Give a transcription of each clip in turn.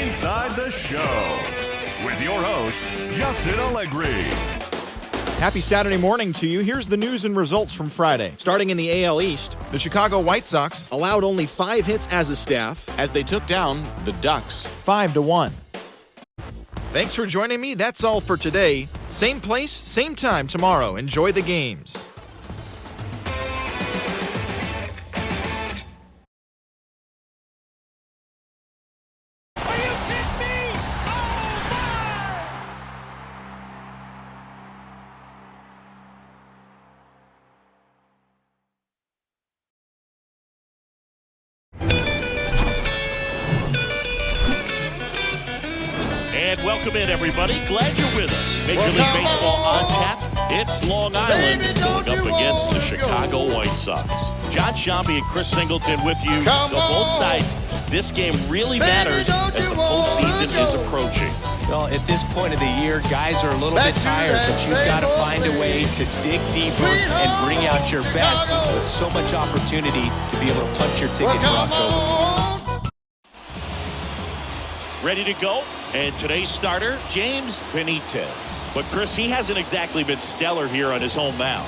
Inside the Show with your host, Justin Allegri. Happy Saturday morning to you. Here's the news and results from Friday. Starting in the AL East, the Chicago White Sox allowed only 5 hits as a staff as they took down the Ducks 5-1. Thanks for joining me. That's all for today. Same place, same time tomorrow. Enjoy the games. And welcome in, everybody. Glad you're with us. Major League Baseball on tap. It's Long Island going up against the Chicago White Sox. John Sciambi and Chris Singleton with you. On both sides, this game really matters as the postseason is approaching. Well, at this point of the year, guys are a little bit tired, but you've got to find a way to dig deeper and bring out your best with so much opportunity to be able to punch your ticket for October. Ready to go? And today's starter, James Benitez. But Chris, he hasn't exactly been stellar here on his home mound.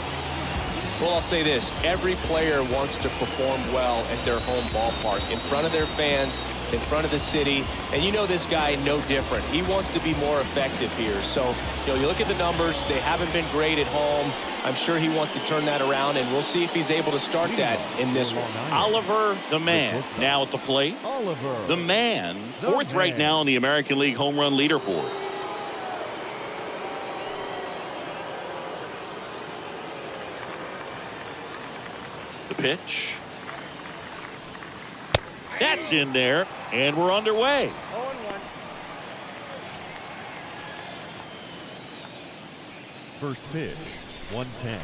Well, I'll say this. Every player wants to perform well at their home ballpark, in front of their fans, in front of the city. And you know this guy no different. He wants to be more effective here. So, you look at the numbers. They haven't been great at home. I'm sure he wants to turn that around, and we'll see if he's able to start that in this one. Oliver the Man now at the plate. The Man, fourth right now on the American League home run leaderboard. The pitch. That's in there, and we're underway. First pitch, 110.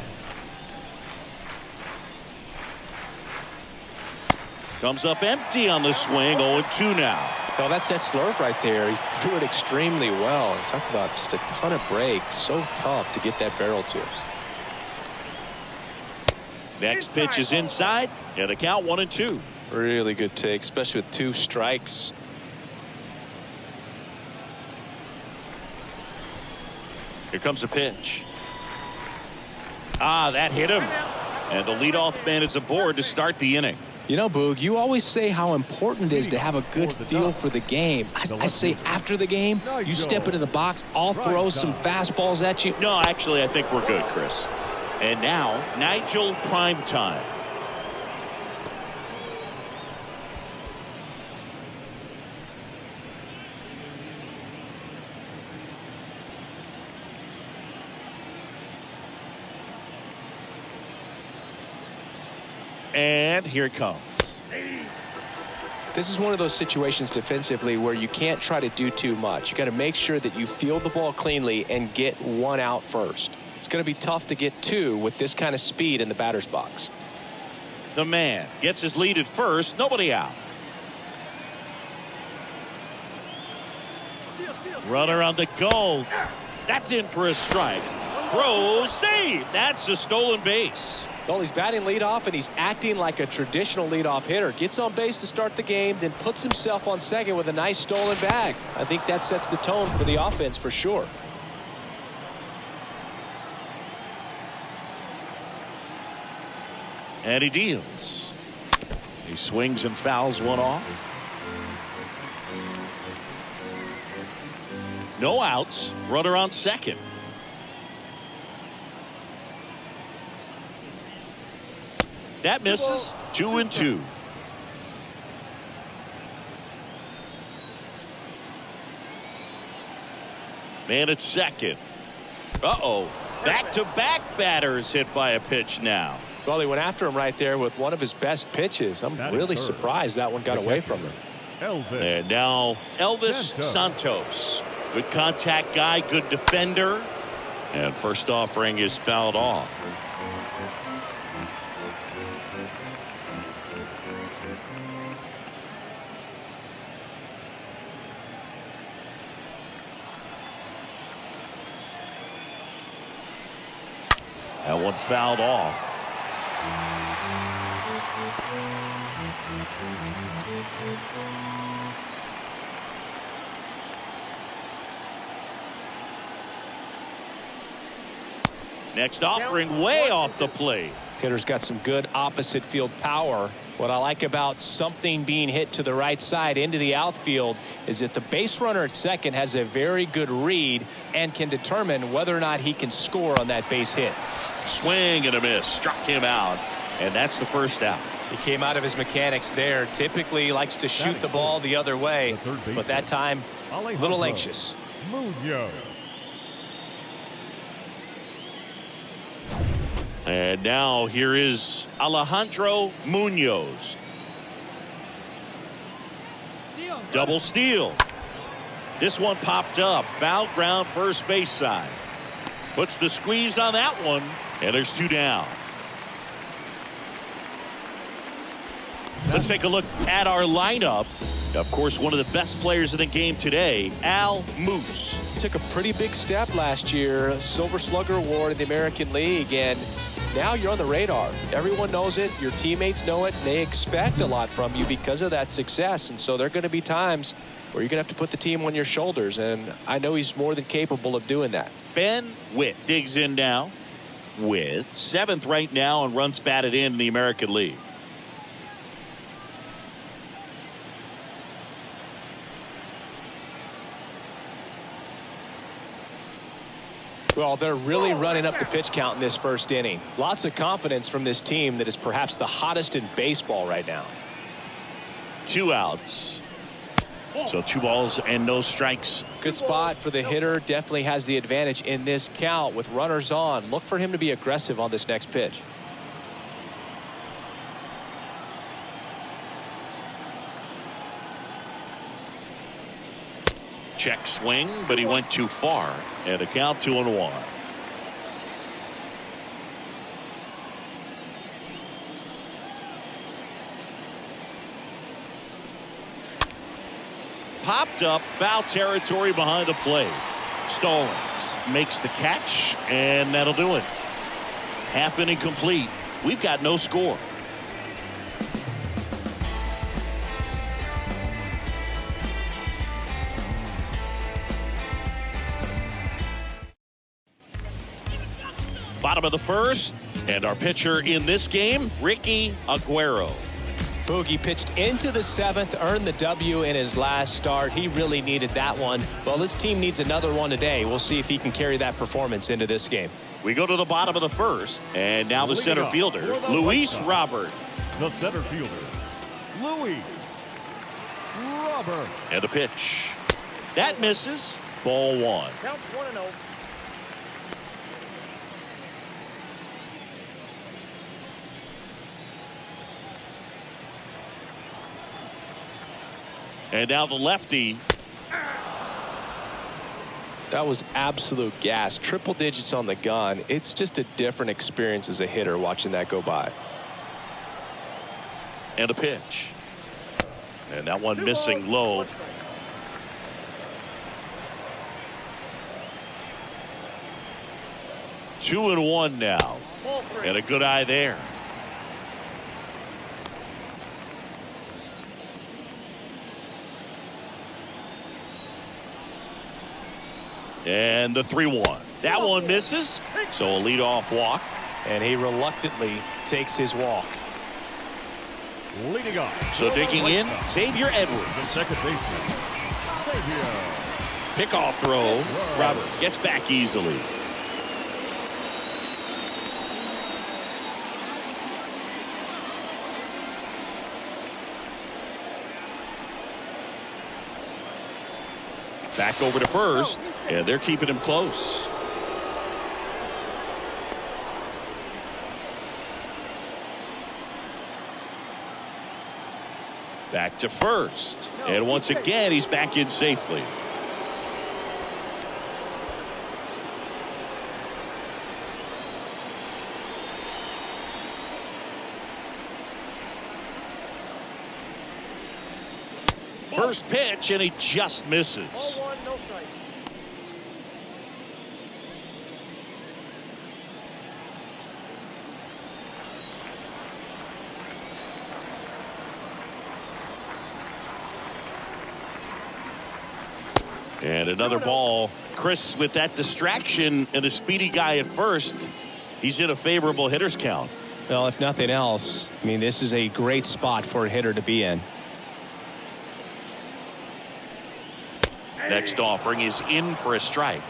Comes up empty on the swing, 0-2 now. Well, that's that slurve right there. He threw it extremely well. Talk about just a ton of breaks. So tough to get that barrel to. Next pitch is inside, and the count 1-2. Really good take, especially with 2 strikes. Here comes a pitch. That hit him. And the leadoff man is aboard to start the inning. You know, Boog, you always say how important it is to have a good feel for the game. I say after the game, you step into the box, I'll throw some fastballs at you. No, actually, I think we're good, Chris. And now, Nigel Primetime. And here it comes. This is one of those situations defensively where you can't try to do too much. You got to make sure that you field the ball cleanly and get 1 out first. It's going to be tough to get 2 with this kind of speed in the batter's box. The Man gets his lead at first, nobody out. Runner on the goal. That's in for a strike. Throw, save. That's a stolen base. Well, he's batting leadoff, and he's acting like a traditional leadoff hitter. Gets on base to start the game, then puts himself on second with a nice stolen bag. I think that sets the tone for the offense for sure. And he deals. He swings and fouls one off. No outs. Runner on second. That misses. 2-2. Man at second. Uh-oh. Back-to-back batters hit by a pitch now. Well, he went after him right there with one of his best pitches. I'm really surprised that one got away from him. And now Elvis Santos. Good contact guy, good defender. And first offering is fouled off. That one fouled off. Next offering way off the plate. Hitter's got some good opposite field power. What I like about something being hit to the right side into the outfield is that the base runner at second has a very good read and can determine whether or not he can score on that base hit. Swing and a miss. Struck him out. And that's the first out. He came out of his mechanics there. Typically likes to shoot the ball the other way, but that time a little anxious. Munoz. And now here is Alejandro Munoz. Double steal. This one popped up. Foul ground first base side. Puts the squeeze on that one. And there's 2 down. Let's take a look at our lineup. Of course, one of the best players in the game today, Al Moose. Took a pretty big step last year. A Silver Slugger Award in the American League. And now you're on the radar. Everyone knows it. Your teammates know it. They expect a lot from you because of that success. And so there are going to be times where you're going to have to put the team on your shoulders. And I know he's more than capable of doing that. Ben Witt digs in now. Witt, 7th right now and runs batted in the American League. Well, they're really running up the pitch count in this first inning. Lots of confidence from this team that is perhaps the hottest in baseball right now. 2 outs. So 2 balls and no strikes. Good spot for the hitter. Definitely has the advantage in this count with runners on. Look for him to be aggressive on this next pitch. Check swing, but he went too far. And a count 2-1. Popped up, foul territory behind the plate. Stallings makes the catch, and that'll do it. Half inning complete. We've got no score. Bottom of the first, and our pitcher in this game, Ricky Aguero. Boogie pitched into the 7th, earned the W in his last start. He really needed that one. Well, this team needs another one today. We'll see if he can carry that performance into this game. We go to the bottom of the first, and now the center fielder, Luis Robert. The center fielder, Luis Robert. And a pitch. That misses. Ball 1. Count 1-0. And now the lefty. That was absolute gas. Triple digits on the gun. It's just a different experience as a hitter watching that go by. And a pitch. And that one missing low. Two and one now. And a good eye there. And the 3-1. That one misses. So a leadoff walk. And he reluctantly takes his walk. Leading off. So digging in, Xavier The Edwards. second baseman, Xavier. Pickoff throw. Robert gets back easily. Back over to first, and they're keeping him close. Back to first, and once again he's back in safely. First pitch, and he just misses. Ball 1, no strike. And another ball. Chris with that distraction and a speedy guy at first. He's in a favorable hitter's count. Well, if nothing else, I mean, this is a great spot for a hitter to be in. Next offering is in for a strike.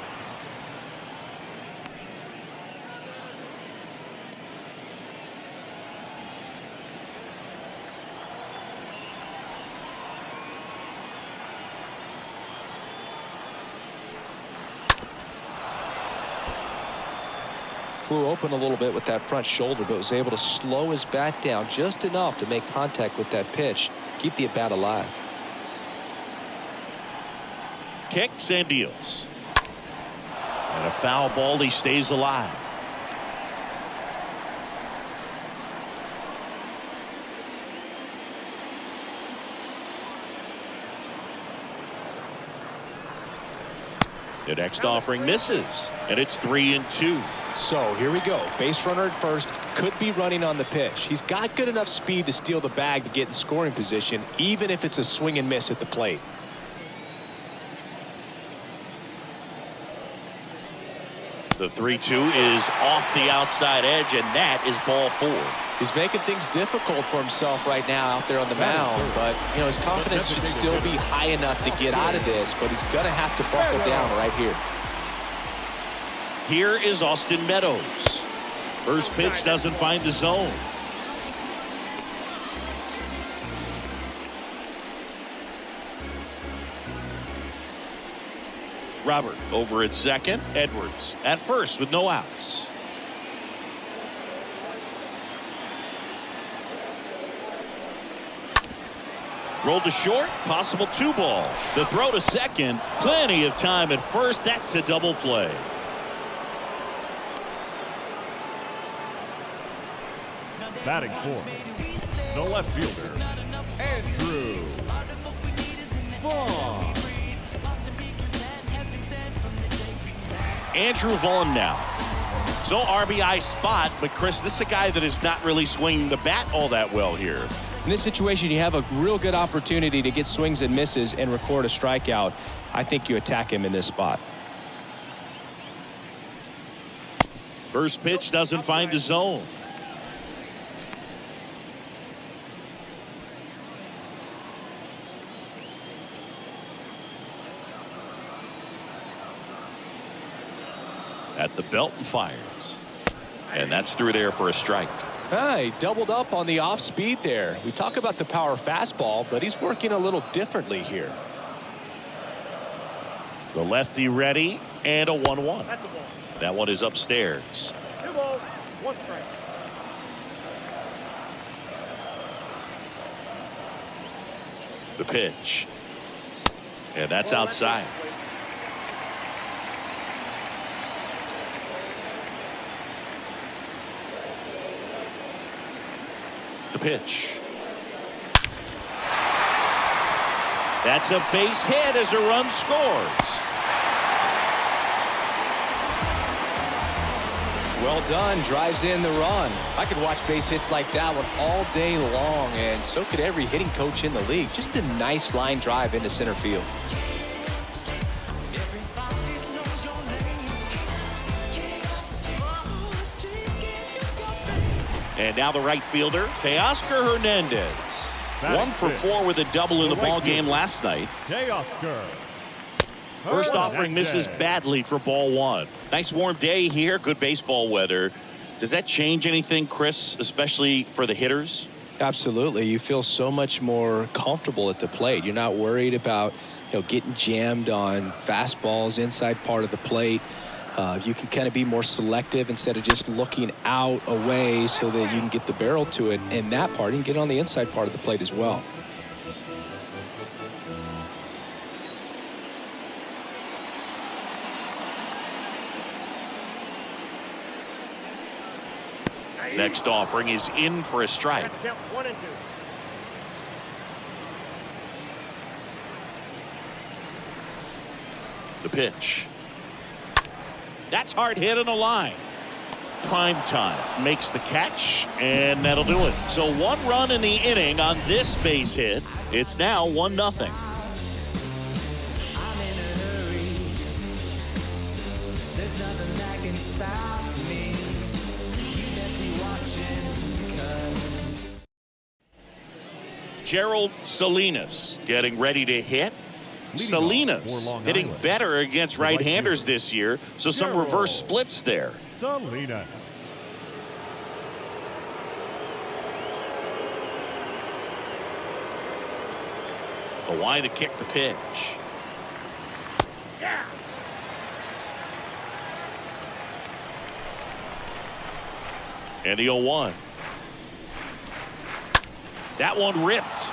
Flew open a little bit with that front shoulder, but was able to slow his bat down just enough to make contact with that pitch. Keep the at-bat alive. Kicks and deals. And a foul ball. He stays alive. The next offering misses, and it's 3-2. So here we go. Base runner at first, could be running on the pitch. He's got good enough speed to steal the bag to get in scoring position, even if it's a swing and miss at the plate. The 3-2 is off the outside edge, and that is ball 4. He's making things difficult for himself right now out there on the mound, but you know his confidence should still be high enough to get out of this, but he's gonna have to buckle down right here. Here is Austin Meadows. First pitch doesn't find the zone. Robert over at second. Edwards at first with no outs. Rolled to short, possible 2-ball. The throw to second, plenty of time at first. That's a double play. Batting fourth, the left fielder, Andrew Vaughn. Andrew Vaughn now. So RBI spot, but Chris, this is a guy that is not really swinging the bat all that well here. In this situation, you have a real good opportunity to get swings and misses and record a strikeout. I think you attack him in this spot. First pitch doesn't find the zone. At the belt and fires. And that's through there for a strike. He doubled up on the off speed there. We talk about the power fastball, but he's working a little differently here. The lefty ready, and a 1-1. That one is upstairs. 2 balls, 1 strike. The pitch. And that's outside. The pitch. That's a base hit as a run scores. Well done, drives in the run. I could watch base hits like that one all day long, and so could every hitting coach in the league. Just a nice line drive into center field. And now the right fielder, Teoscar Hernandez. 1 for 4 with a double in the ball game last night. Teoscar. First offering misses badly for ball 1. Nice warm day here, good baseball weather. Does that change anything, Chris, especially for the hitters? Absolutely. You feel so much more comfortable at the plate. You're not worried about getting jammed on fastballs inside part of the plate. You can kind of be more selective instead of just looking out away so that you can get the barrel to it. And that part, you can get on the inside part of the plate as well. Next offering is in for a strike. 1 and 2. The pitch. That's hard hit on the line. Prime time makes the catch, and that'll do it. So 1 run in the inning on this base hit. It's now 1-0. Gerald Salinas getting ready to hit. Salinas hitting better against right-handers this year, so some reverse splits there. Salinas. The wide to kick the pitch. And the 0-1. That one ripped.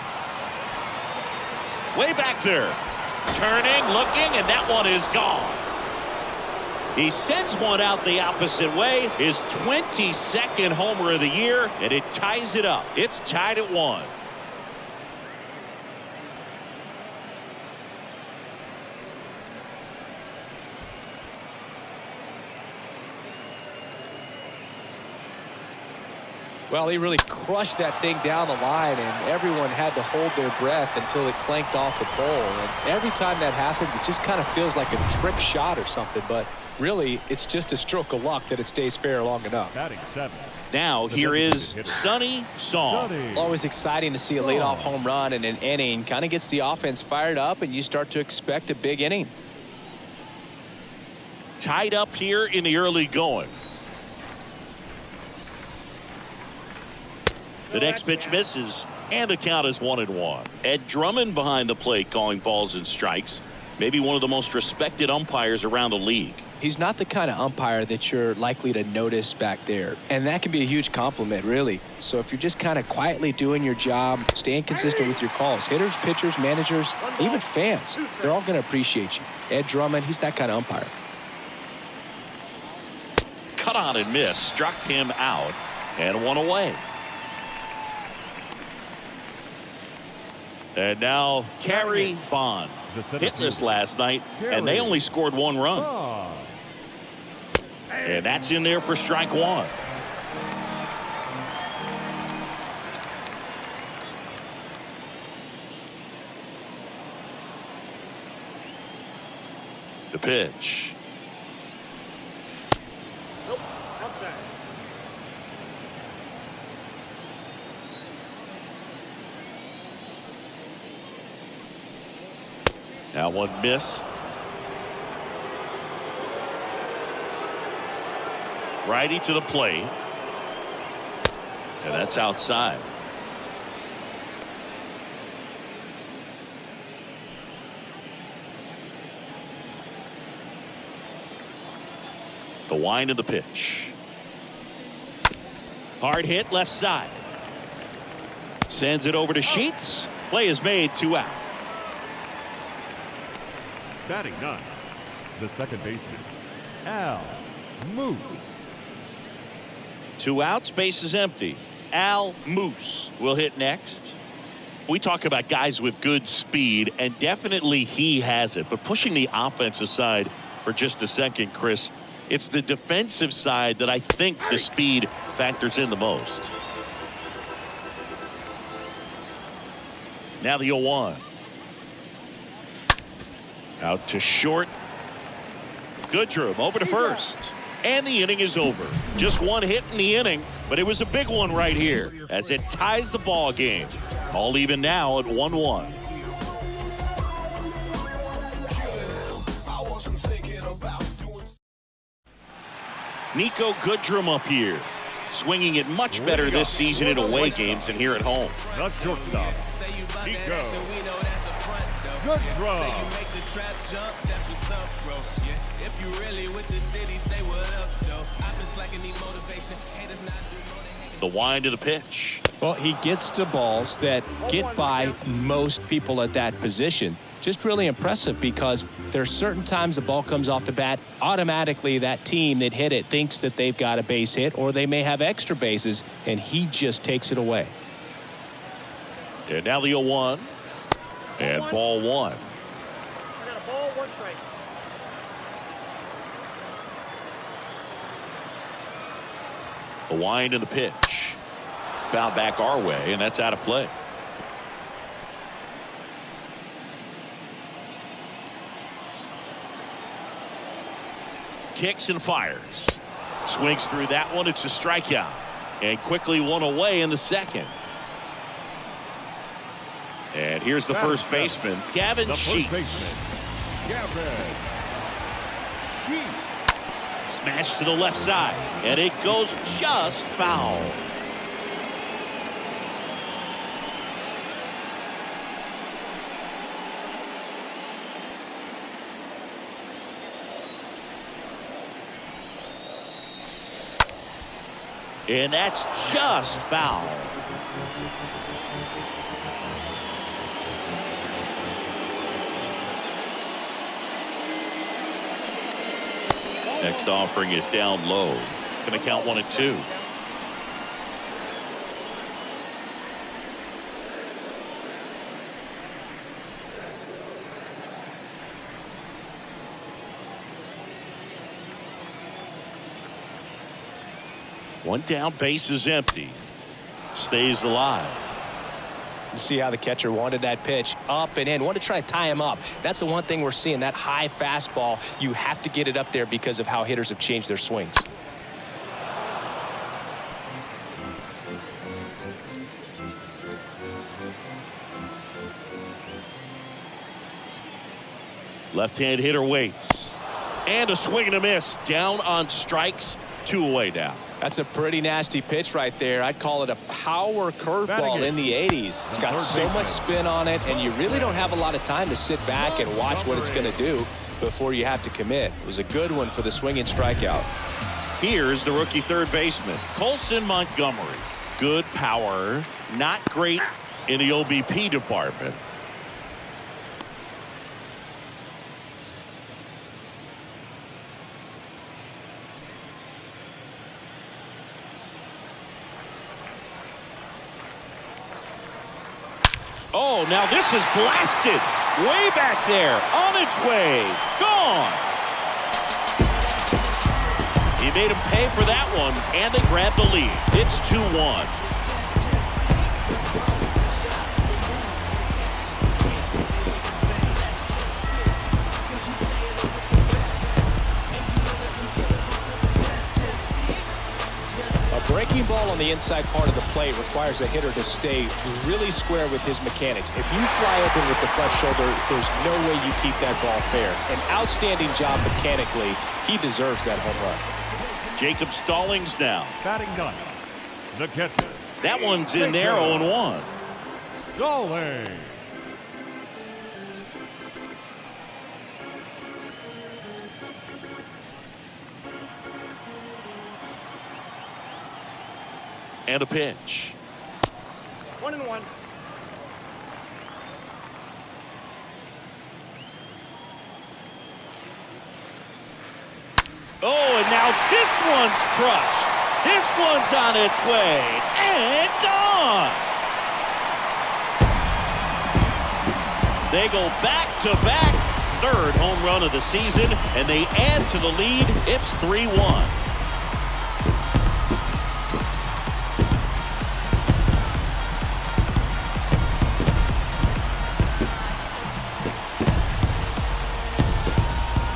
Way back there. Turning, looking, and that one is gone. He sends one out the opposite way. His 22nd homer of the year, and it ties it up. It's tied at 1. Well, he really crushed that thing down the line, and everyone had to hold their breath until it clanked off the pole. And every time that happens, it just kind of feels like a trick shot or something. But really, it's just a stroke of luck that it stays fair long enough. Batting 7. Now, here is Sonny Song. Always exciting to see a leadoff home run in an inning. Kind of gets the offense fired up, and you start to expect a big inning. Tied up here in the early going. The next pitch misses, and the count is 1-1. Ed Drummond behind the plate calling balls and strikes. Maybe one of the most respected umpires around the league. He's not the kind of umpire that you're likely to notice back there. And that can be a huge compliment, really. So if you're just kind of quietly doing your job, staying consistent with your calls, hitters, pitchers, managers, even fans, they're all going to appreciate you. Ed Drummond, he's that kind of umpire. Cut on and miss, struck him out, and one away. And now Carrie Bond, hitless last night, and they only scored 1 run. And that's in there for strike 1. The pitch. Now one missed. Righty to the plate. And that's outside. The wind of the pitch. Hard hit left side. Sends it over to Sheets. Play is made, 2 out. Batting 9. The second baseman, Al Moose. 2 outs, base is empty. Al Moose will hit next. We talk about guys with good speed, and definitely he has it. But pushing the offense aside for just a second, Chris, it's the defensive side that I think the speed factors in the most. Now the 0-1. Out to short. Goodrum over to first. And the inning is over. Just 1 hit in the inning, but it was a big one right here as it ties the ball game. All even now at 1-1. Niko Goodrum up here. Swinging it much better this season in away games than here at home. The shortstop, Niko Goodrum. The wind of the pitch. Well, he gets to balls that get by most people at that position. Just really impressive because there's certain times the ball comes off the bat, automatically that team that hit it thinks that they've got a base hit or they may have extra bases, and he just takes it away. And now the 0-1. And ball 1. I got a ball, 1 strike. The wind and the pitch. Foul back our way, and that's out of play. Kicks and fires. Swings through that one. It's a strikeout. And quickly one away in the second. And here's the first baseman, Gavin The first Sheets. baseman, Gavin Sheets. Smash to the left side, and it goes just foul. And that's just foul. Next offering is down low. Going to count 1-2. One down, base is empty. Stays alive. See how the catcher wanted that pitch up and in. Want to try to tie him up. That's the one thing we're seeing, that high fastball. You have to get it up there because of how hitters have changed their swings. Left-hand hitter waits. And a swing and a miss. Down on strikes. 2 away now. That's a pretty nasty pitch right there. I'd call it a power curveball in the 80s. It's got so much spin on it, and you really don't have a lot of time to sit back and watch what it's going to do before you have to commit. It was a good one for the swinging strikeout. Here's the rookie third baseman, Colson Montgomery. Good power, not great in the OBP department. Oh, now this is blasted. Way back there. On its way. Gone. He made him pay for that one, and they grabbed the lead. It's 2-1. Breaking ball on the inside part of the plate requires a hitter to stay really square with his mechanics. If you fly open with the left shoulder, there's no way you keep that ball fair. An outstanding job mechanically. He deserves that home run. Jacob Stallings now. Batting ninth, the catcher. That one's in there, 0-1. Stallings. And a pitch. 1-1. Oh, and now this one's crushed. This one's on its way. And gone. They go back-to-back. Third home run of the season, and they add to the lead. It's 3-1.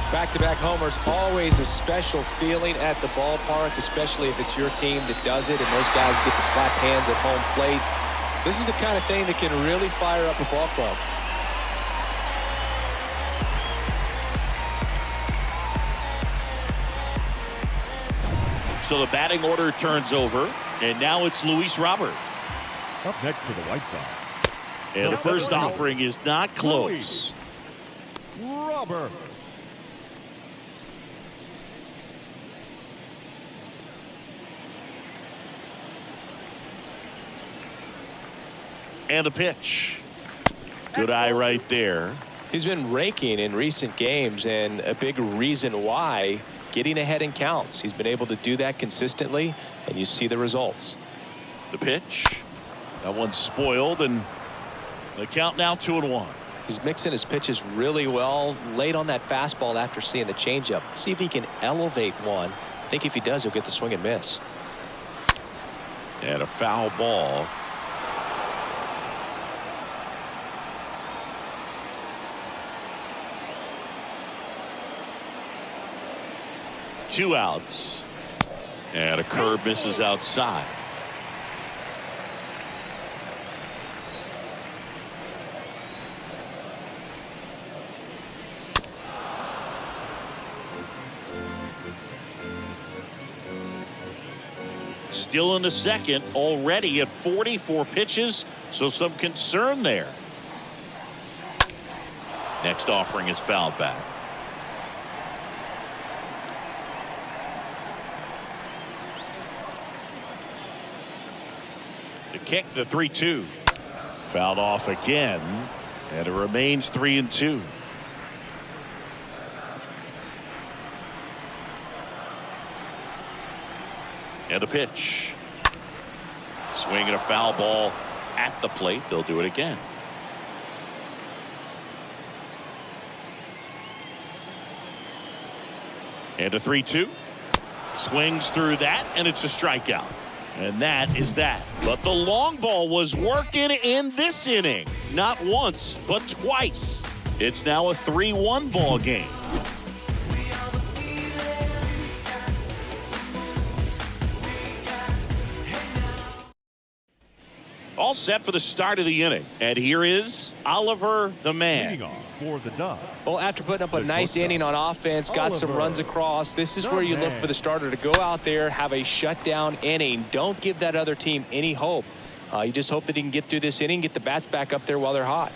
Back-to-back homers, always a special feeling at the ballpark, especially if it's your team that does it and those guys get to slap hands at home plate. This is the kind of thing that can really fire up a ball club. So the batting order turns over, and now it's Luis Robert. Up next for the White Sox. And the first offering is not close. Robert. And a pitch. Good eye right there. He's been raking in recent games, and a big reason why, getting ahead in counts. He's been able to do that consistently, and you see the results. The pitch. That one's spoiled, and the count now 2-1. He's mixing his pitches really well, late on that fastball after seeing the changeup. See if he can elevate one. I think if he does, he'll get the swing and miss. And a foul ball. Two outs. And a curve misses outside. Still in the second, already at 44 pitches, so some concern there. Next offering is fouled back. The kick, the 3-2. Fouled off again, and it remains 3-2. And a pitch. Swinging a foul ball at the plate. They'll do it again. And a 3-2. Swings through that, and it's a strikeout. And that is that. But the long ball was working in this inning. Not once, but twice. It's now a 3-1 ball game. All set for the start of the inning. And here is Oliver the Man. Leading off for the Ducks. Well, after putting up a nice inning on offense, got some runs across, this is where you look for the starter to go out there, have a shutdown inning. Don't give that other team any hope. You just hope that he can get through this inning, get the bats back up there while they're hot.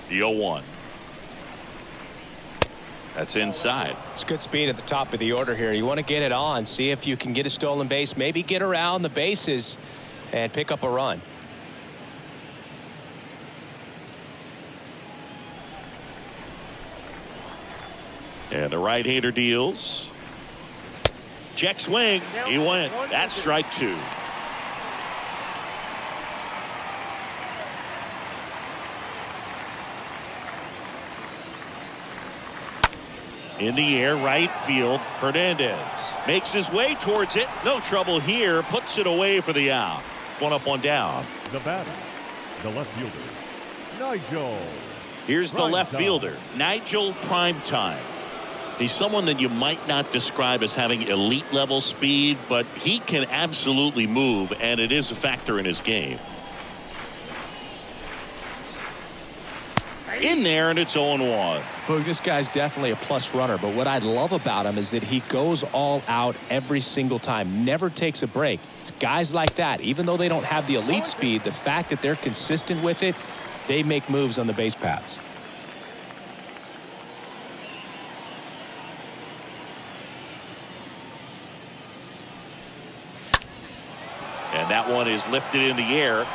The 0-1. That's inside. It's good speed at the top of the order here. You want to get it on, see if you can get a stolen base, maybe get around the bases and pick up a run. And the right-hander deals. Check swing. He went. That's strike 2. In the air, right field. Hernandez makes his way towards it. No trouble here. Puts it away for the out. 1 up, 1 down. The batter, the left fielder, Nigel. Here's the left fielder, Nigel Primetime. He's someone that you might not describe as having elite level speed, but he can absolutely move, and it is a factor in his game. In there, and it's 0-1. Boog, this guy's definitely a plus runner, but what I love about him is that he goes all out every single time, never takes a break. It's guys like that, even though they don't have the elite speed, the fact that they're consistent with it, they make moves on the base paths. And that one is lifted in the air.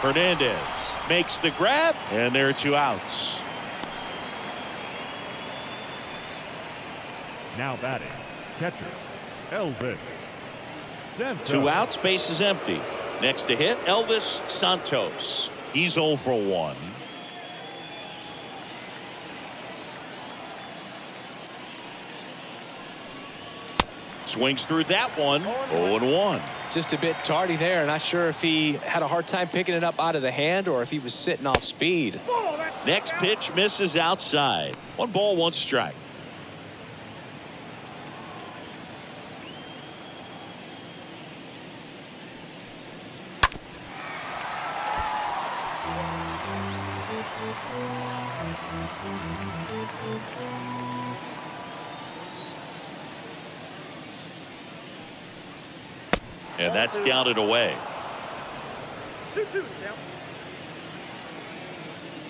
Hernandez makes the grab, and there are 2 outs. Now batting, catcher, Elvis Santos. 2 outs, base is empty. Next to hit, Elvis Santos. He's 0 for 1. Swings through that one. 0-1. Just a bit tardy there. Not sure if he had a hard time picking it up out of the hand or if he was sitting off speed. Next pitch misses outside. 1 ball, 1 strike. And that's down and away.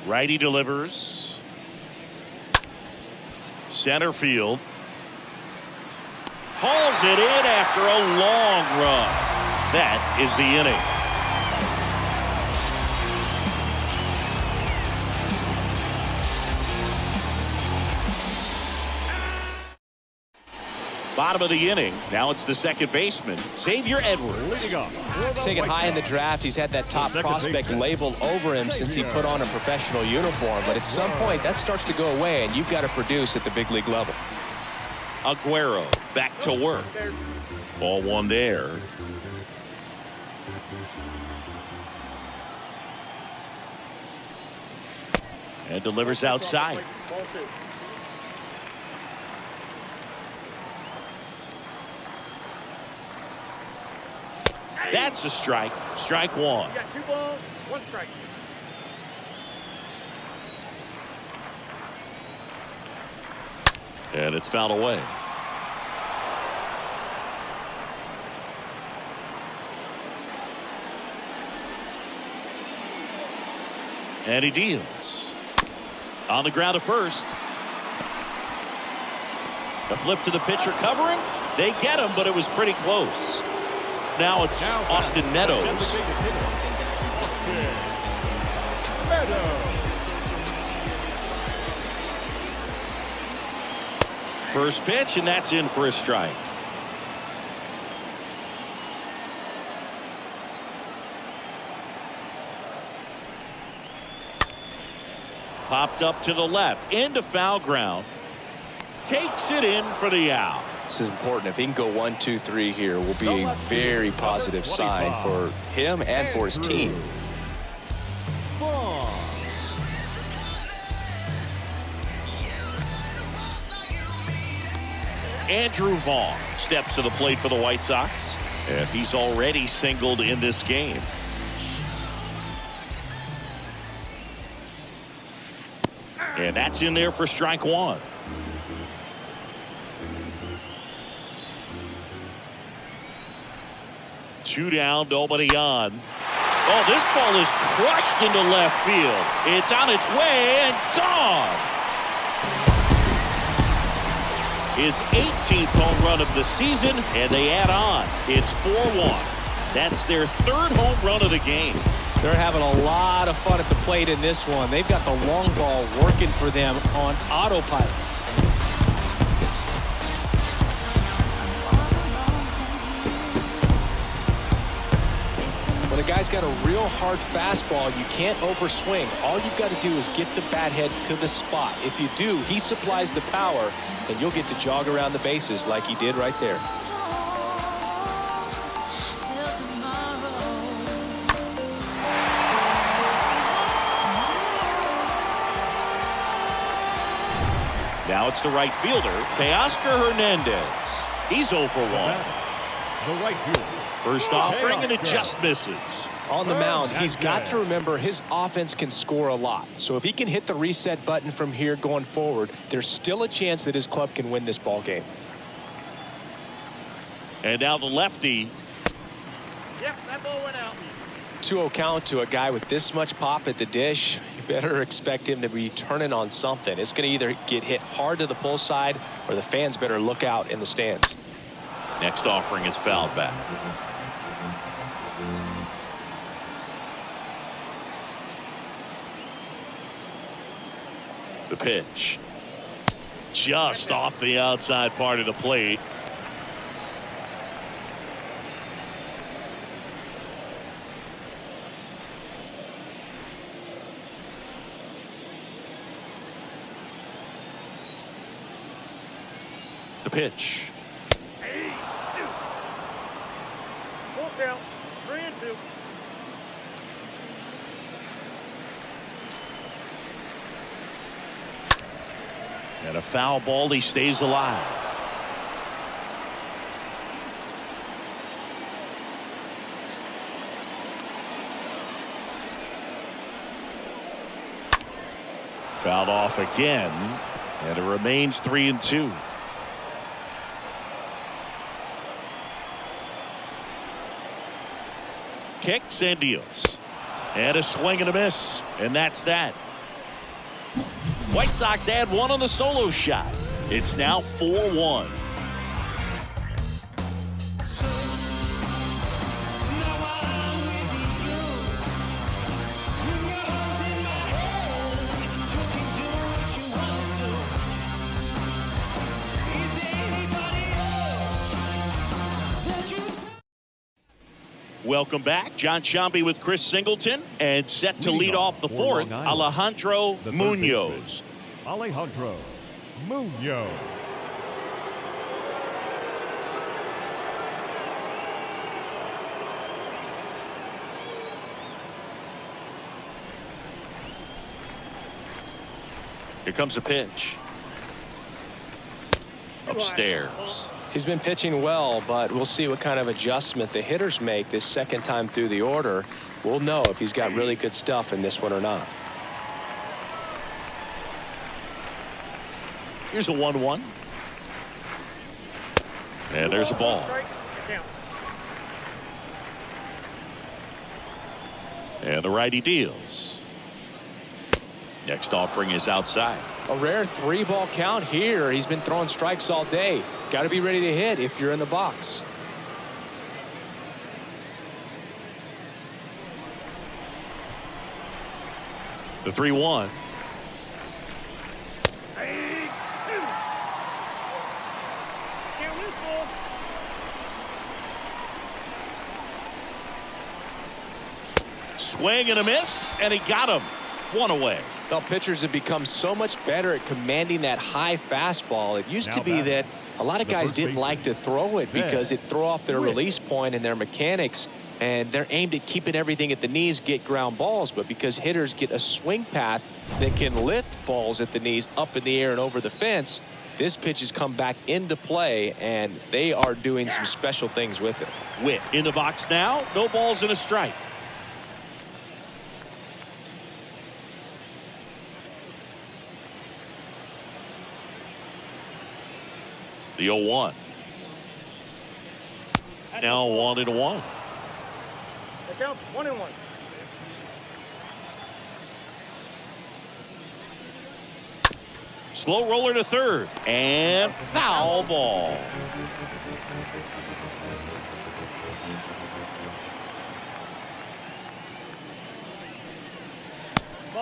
Righty delivers. Center field. Hauls it in after a long run. That is the inning. Bottom of the inning. Now it's the second baseman, Xavier Edwards. Leading off for the Taken White high in the Sox. draft, he's had that top Second prospect baseman, labeled over him since he put on a professional uniform. But at some point, that starts to go away, and you've got to produce at the big league level. Aguero back to work. Ball 1 there. And delivers outside. Ball 2. That's a strike. Strike 1. You got 2 balls, 1 strike. And it's fouled away. And he deals. On the ground to first. The flip to the pitcher covering. They get him, but it was pretty close. Now it's Austin Meadows. First pitch, and that's in for a strike. Popped up to the left, into foul ground. Takes it in for the out. This is important. If he can go 1, 2, 3 here, will be a very positive sign for him and for his team. Andrew Vaughn steps to the plate for the White Sox, and he's already singled in this game. And that's in there for strike one. Two down, nobody on. Oh, this ball is crushed into left field. It's on its way and gone. His 18th home run of the season, and they add on. It's 4-1. That's their third home run of the game. They're having a lot of fun at the plate in this one. They've got the long ball working for them on autopilot. When a guy's got a real hard fastball, you can't overswing. All you've got to do is get the bat head to the spot. If you do, he supplies the power, and you'll get to jog around the bases like he did right there. Now it's the right fielder, Teoscar Hernandez. He's 0 for 1. The right fielder. First offering, and it just misses. On the mound, he's got to remember his offense can score a lot. So if he can hit the reset button from here going forward, there's still a chance that his club can win this ball game. And now the lefty. Yep, that ball went out. 2-0 count to a guy with this much pop at the dish. You better expect him to be turning on something. It's going to either get hit hard to the pull side, or the fans better look out in the stands. Next offering is fouled back. The pitch. Just off the outside part of the plate. The pitch. Full count. 3-2. And a foul ball, he stays alive. Fouled off again, and it remains 3-2. Kicks and deals. And a swing and a miss. And that's that. White Sox add one on the solo shot. It's now 4-1. Welcome back. John Sciambi with Chris Singleton, and set to lead off the fourth, Alejandro Munoz. Alejandro Munoz. Here comes a pitch. Upstairs. He's been pitching well, but we'll see what kind of adjustment the hitters make this second time through the order. We'll know if he's got really good stuff in this one or not. Here's a 1-1. And there's a ball. Strike. Count. And the righty deals. Next offering is outside. A rare 3-ball count here. He's been throwing strikes all day. Got to be ready to hit if you're in the box. The 3-1. Can't lose, ball. Swing and a miss, and he got him. One away. Well, pitchers have become so much better at commanding that high fastball. It used to be that a lot of guys didn't like to throw it because it threw off their release point and their mechanics, and they're aimed at keeping everything at the knees, get ground balls. But because hitters get a swing path that can lift balls at the knees up in the air and over the fence, this pitch has come back into play, and they are doing some special things with it. Witt in the box now. No balls and a strike. The 0-1. Now 1-1. That counts 1-1. Slow roller to third. And foul ball.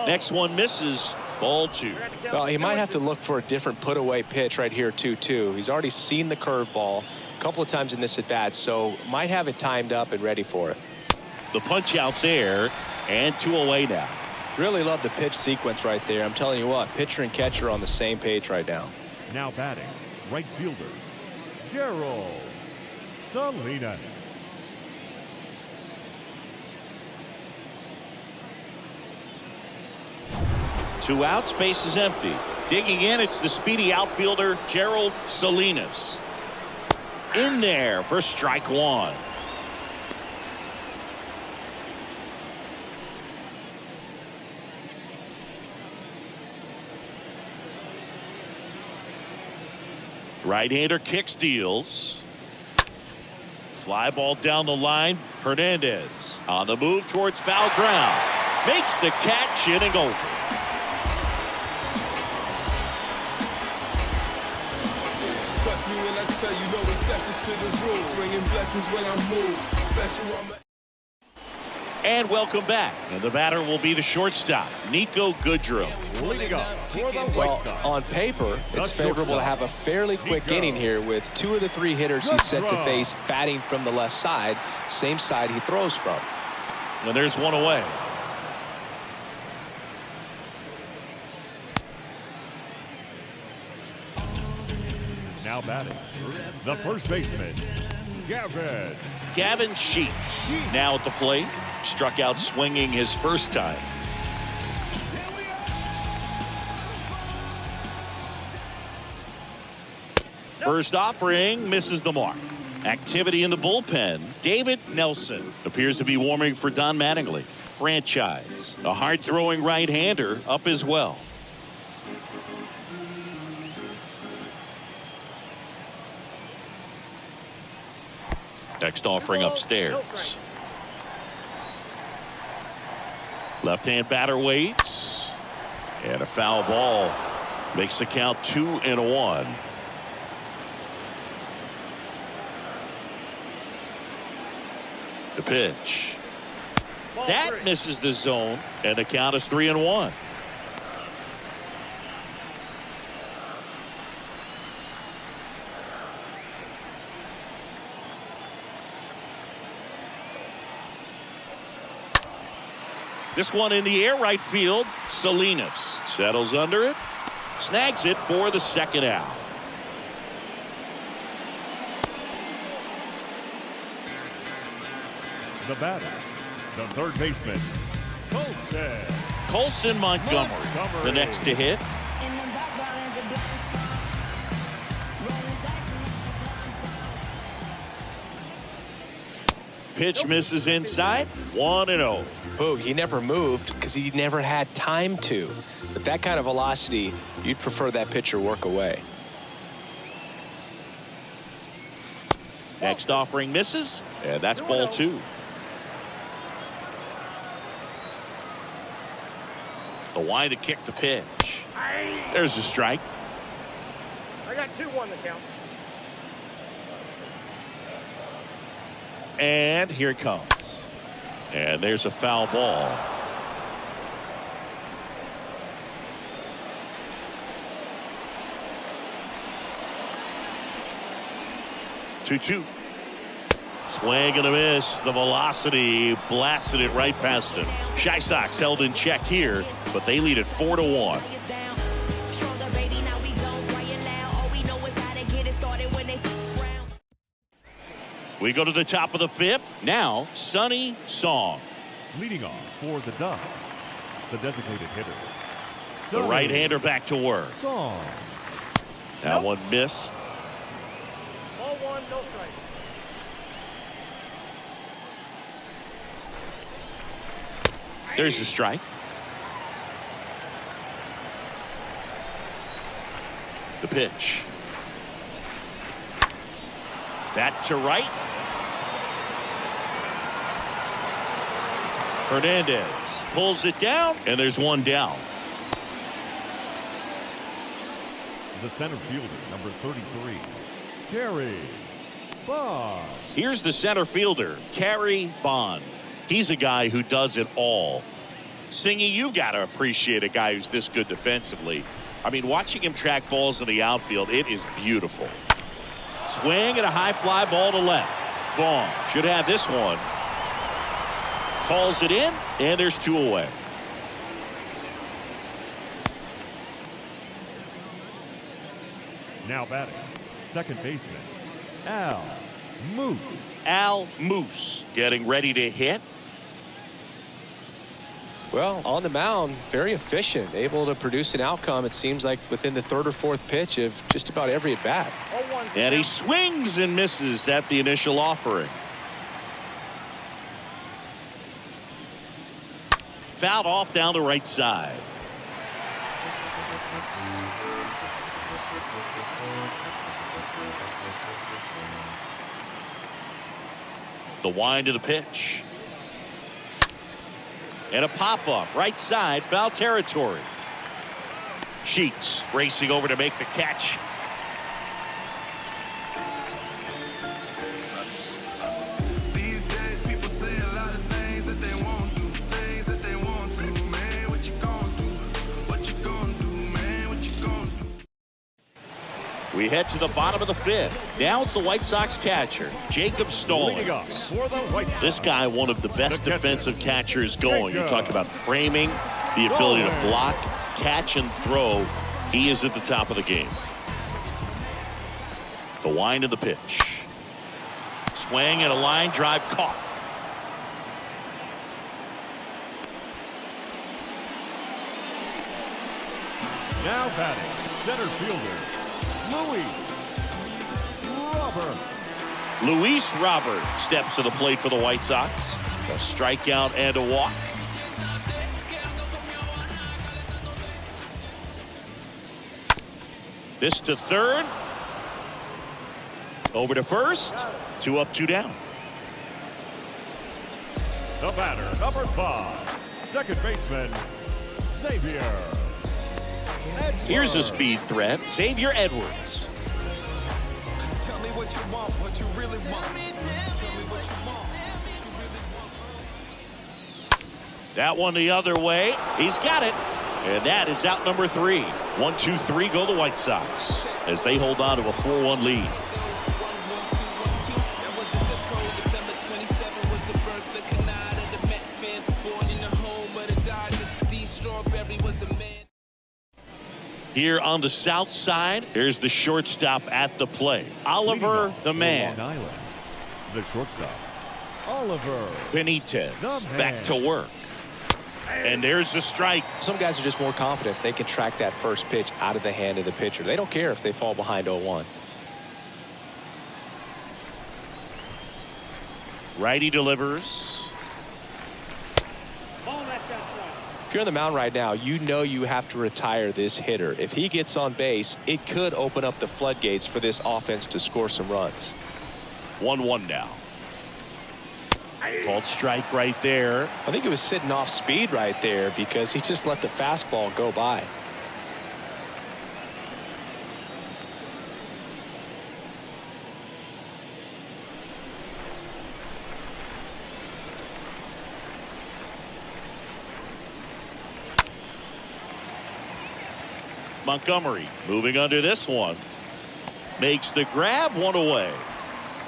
Next one misses. Ball 2. Well, he might have to look for a different put-away pitch right here, 2-2. He's already seen the curveball a couple of times in this at-bat, so might have it timed up and ready for it. The punch out there, and 2 away now. Really love the pitch sequence right there. I'm telling you what, pitcher and catcher are on the same page right now. Now batting, right fielder, Gerald Salinas. 2 outs, base is empty. Digging in, it's the speedy outfielder, Gerald Salinas. In there for strike 1. Right-hander kicks, deals. Fly ball down the line. Hernandez on the move towards foul ground. Makes the catch, inning over. Trust me when I tell you, no exceptions to the rule. Bringing blessings when I move. Special, And welcome back. And the batter will be the shortstop, Niko Goodrum. Leading up for the White Well, Sox. on paper, it's favorable to have a fairly quick inning here with 2 of the 3 hitters he's set to face batting from the left side, same side he throws from. And there's 1 away. Now batting, the first baseman, Gavin Sheets now at the plate. Struck out swinging his first time. First offering misses the mark. Activity in the bullpen. David Nelson appears to be warming for Don Mattingly. Franchise. A hard-throwing right-hander up as well. Next offering upstairs. Left-hand batter waits. And a foul ball makes the count 2-1. The pitch. That misses the zone, and the count is 3-1. This one in the air, right field. Salinas settles under it, snags it for the second out. The batter, the third baseman, Colson Montgomery, the next to hit. Pitch misses inside. 1-0. Boog, he never moved because he never had time to. But that kind of velocity, you'd prefer that pitcher work away. Next offering misses, and that's ball 2. The wind to kick the pitch. There's a strike. I got 2-1 the count. And here it comes. And there's a foul ball. Two. Swing and a miss. The velocity blasted it right past him. Chi Sox held in check here, but they lead it 4-1. We go to the top of the fifth. Now, Sonny Song. Leading off for the Ducks, the designated hitter. The right-hander back to work. Song. That one missed. Ball 1, no strike. There's the strike. The pitch. That to right. Hernandez pulls it down, and there's one down. The center fielder, number 33, Carrie Bond. Here's the center fielder, Carrie Bond. He's a guy who does it all. Singy, you got to appreciate a guy who's this good defensively. I mean, watching him track balls in the outfield, it is beautiful. Swing and a high fly ball to left. Vaughn should have this one. Calls it in, and there's 2 away. Now batting, second baseman, Al Moose. Al Moose getting ready to hit. Well, on the mound, very efficient, able to produce an outcome, it seems like, within the 3rd or 4th pitch of just about every at-bat. 0-1. And he swings and misses at the initial offering. Fouled off down the right side. The wind of the pitch. And a pop-up right side, foul territory. Sheets racing over to make the catch. These days people say a lot of things that they won't do, things that they want to, man. What you gonna do? What you gonna do, man? What you gonna do? We head to the bottom of the 5th. Now it's the White Sox catcher, Jacob Leading off Stallings. for the White Sox. This guy, one of the best The catcher. defensive catchers going. You Jacob talk about framing, the ability to Stallings. block, catch, and throw. He is at the top of the game. The wind of the pitch. Swing and a line drive caught. Now batting, center fielder, Luis Robert. Luis Robert steps to the plate for the White Sox. A strikeout and a walk. This to third. Over to first. 2 up, 2 down. The batter, number 5, second baseman, Xavier Edwards. Here's a speed threat, Xavier Edwards. Tell me what you want, what you really want. Tell me what you want, what you really want. That one the other way. He's got it. And that is out number 3. 1, 2, 3 go the White Sox as they hold on to a 4-1 lead. Here on the south side, here's the shortstop at the plate, Oliver the Man. Long Island, the shortstop, Oliver Benitez The Man. back to work. And there's the strike. Some guys are just more confident if they can track that first pitch out of the hand of the pitcher. They don't care if they fall behind 0-1. Righty delivers. Ball, that's outside. If you're on the mound right now, you know you have to retire this hitter. If he gets on base, it could open up the floodgates for this offense to score some runs. 1-1 now. Called strike right there. I think he was sitting off speed right there because he just let the fastball go by. Montgomery moving under this one. Makes the grab, one away.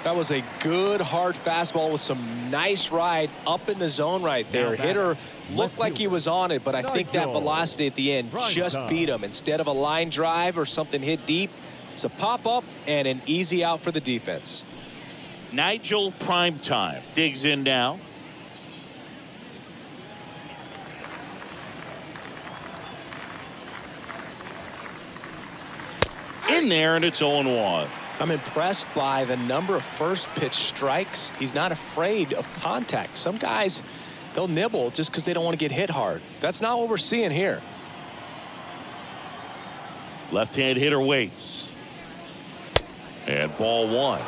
That was a good hard fastball with some nice ride up in the zone right there. Hitter looked like he was on it, but I think that velocity at the end just beat him. Instead of a line drive or something hit deep, it's a pop-up and an easy out for the defense. Nigel Primetime digs in now. In there, and it's 0-1. I'm impressed by the number of first pitch strikes. He's not afraid of contact. Some guys, they'll nibble just because they don't want to get hit hard. That's not what we're seeing here. Left-hand hitter waits. And ball one.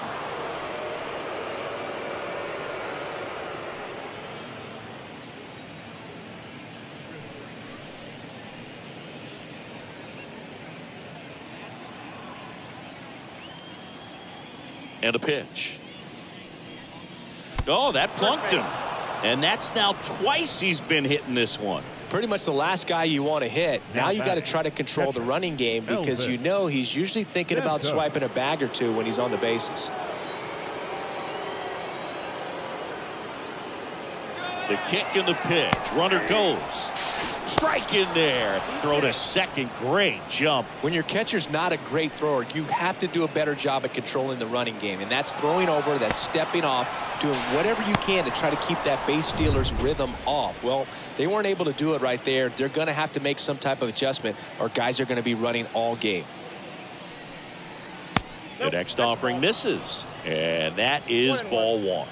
And a pitch. Oh, that plunked him. And that's now twice he's been hitting this one. Pretty much the last guy you want to hit. Now you got to try to control the running game because you know he's usually thinking about swiping a bag or two when he's on the bases. The kick and the pitch. Runner goes. Strike in there. Throw to second. Great jump. When your catcher's not a great thrower, you have to do a better job at controlling the running game. And that's throwing over, that's stepping off, doing whatever you can to try to keep that base stealer's rhythm off. Well, they weren't able to do it right there. They're going to have to make some type of adjustment or guys are going to be running all game. The next offering misses. And that is ball one.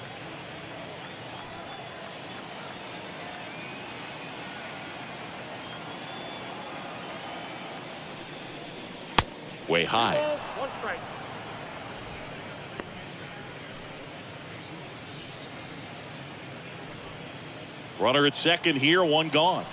Way high. One strike. Runner at second here, one gone.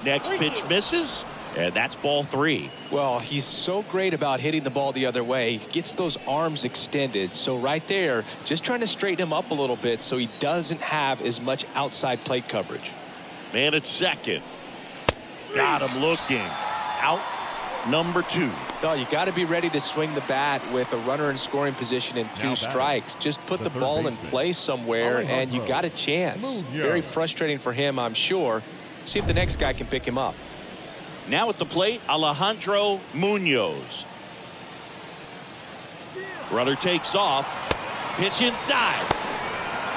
Next pitch misses, and that's ball three. Well, he's so great about hitting the ball the other way. He gets those arms extended. So right there, just trying to straighten him up a little bit so he doesn't have as much outside plate coverage. Man at second. Got him looking. Out number two. No, you got to be ready to swing the bat with a runner in scoring position and two strikes. Just put the ball in place somewhere, and you got a chance. Very frustrating for him, I'm sure. See if the next guy can pick him up. Now at the plate, Alejandro Munoz. Runner takes off. Pitch inside.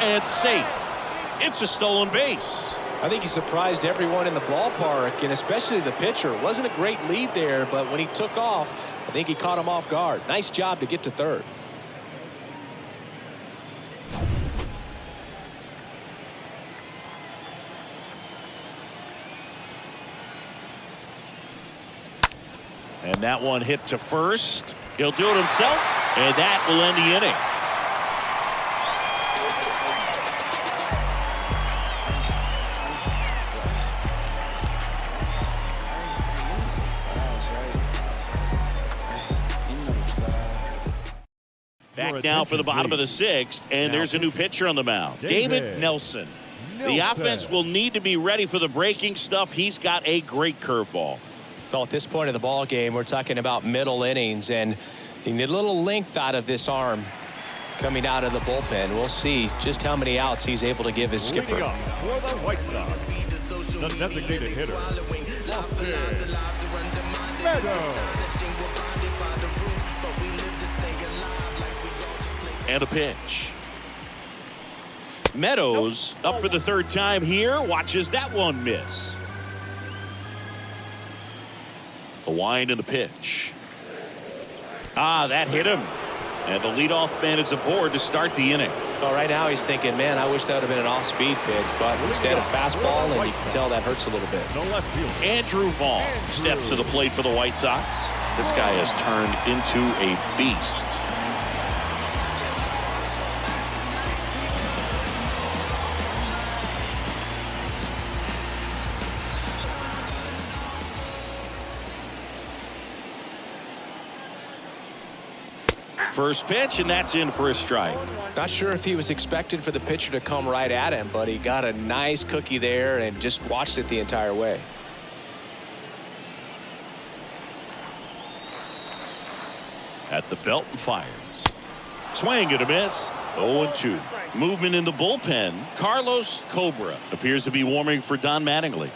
And safe. It's a stolen base. I think he surprised everyone in the ballpark, and especially the pitcher. It wasn't a great lead there, but when he took off, I think he caught him off guard. Nice job to get to third. And that one hit to first. He'll do it himself, and that will end the inning. Back now for the bottom of the sixth, and there's a new pitcher on the mound, David Nelson. The offense will need to be ready for the breaking stuff. He's got a great curveball. Well, at this point of the ball game, we're talking about middle innings, and you need a little length out of this arm coming out of the bullpen. We'll see just how many outs he's able to give his skipper. Leading up for the White Sox, the designated hitter, Austin Meadows. And a pitch. Meadows up for the third time here. Watches that one miss. The wind and the pitch. That hit him. And the leadoff man is aboard to start the inning. Well, right now he's thinking, man, I wish that would have been an off-speed pitch, but instead a fastball, and you can tell that hurts a little bit. No left field. Andrew Vaughn steps to the plate for the White Sox. This guy has turned into a beast. First pitch, and that's in for a strike. Not sure if he was expected for the pitcher to come right at him, but he got a nice cookie there and just watched it the entire way. At the belt and fires. Swing and a miss. 0-2. Movement in the bullpen. Carlos Cobra appears to be warming for Don Mattingly.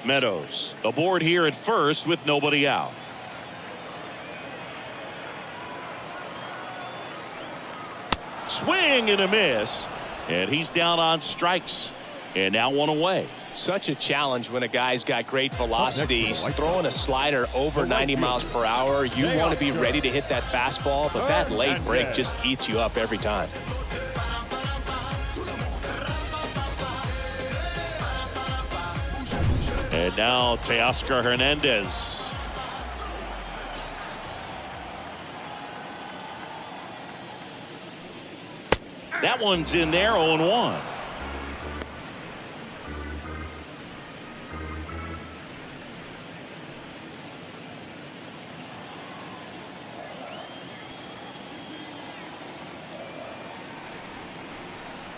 Meadows aboard here at first with nobody out. Swing and a miss, and he's down on strikes, and now one away. Such a challenge when a guy's got great velocity. He's throwing a slider over 90 miles per hour. You want to be ready to hit that fastball, but that late break just eats you up every time. And now Teoscar Hernandez. That one's in there, 0-1.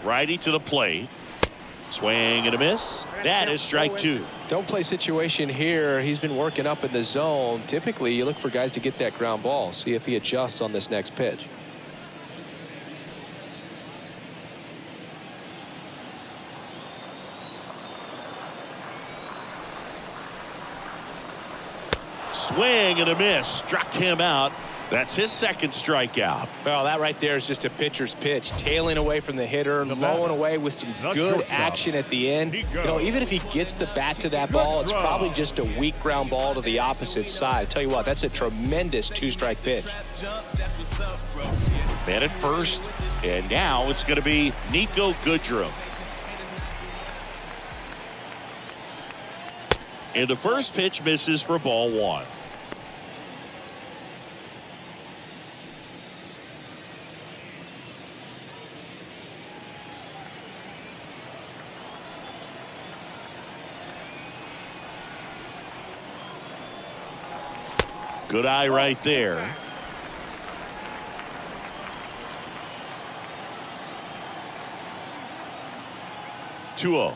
Righty to the plate. Swing and a miss. That is strike two. Don't play situation here. He's been working up in the zone. Typically, you look for guys to get that ground ball. See if he adjusts on this next pitch. Swing and a miss. Struck him out. That's his second strikeout. Well, that right there is just a pitcher's pitch. Tailing away from the hitter, lowing away with some good action at the end. You know, even if he gets the bat to that ball, it's probably just a weak ground ball to the opposite side. I tell you what, that's a tremendous two-strike pitch. Man at first, and now it's going to be Nico Goodrum. And the first pitch misses for ball one. Good eye right there. Two-0.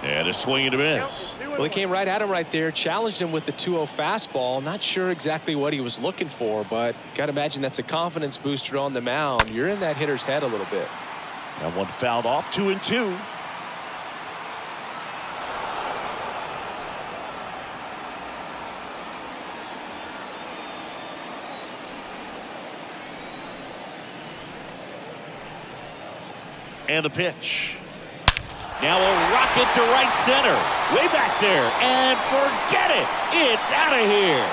And a swing and a miss. Well, he came right at him right there, challenged him with the 2-0 fastball. Not sure exactly what he was looking for, but got to imagine that's a confidence booster on the mound. You're in that hitter's head a little bit. That one fouled off. 2-2. And the pitch. Now a rocket to right center. Way back there. And forget it. It's out of here.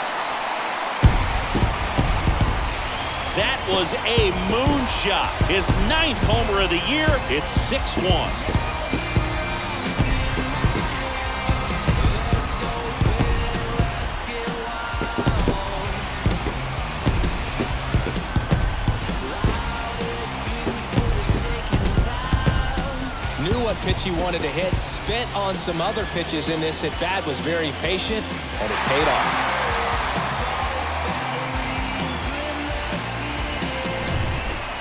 That was a moonshot. His 9th homer of the year. It's 6-1. What pitch he wanted to hit, spent on some other pitches in this at bat, was very patient, and it paid off.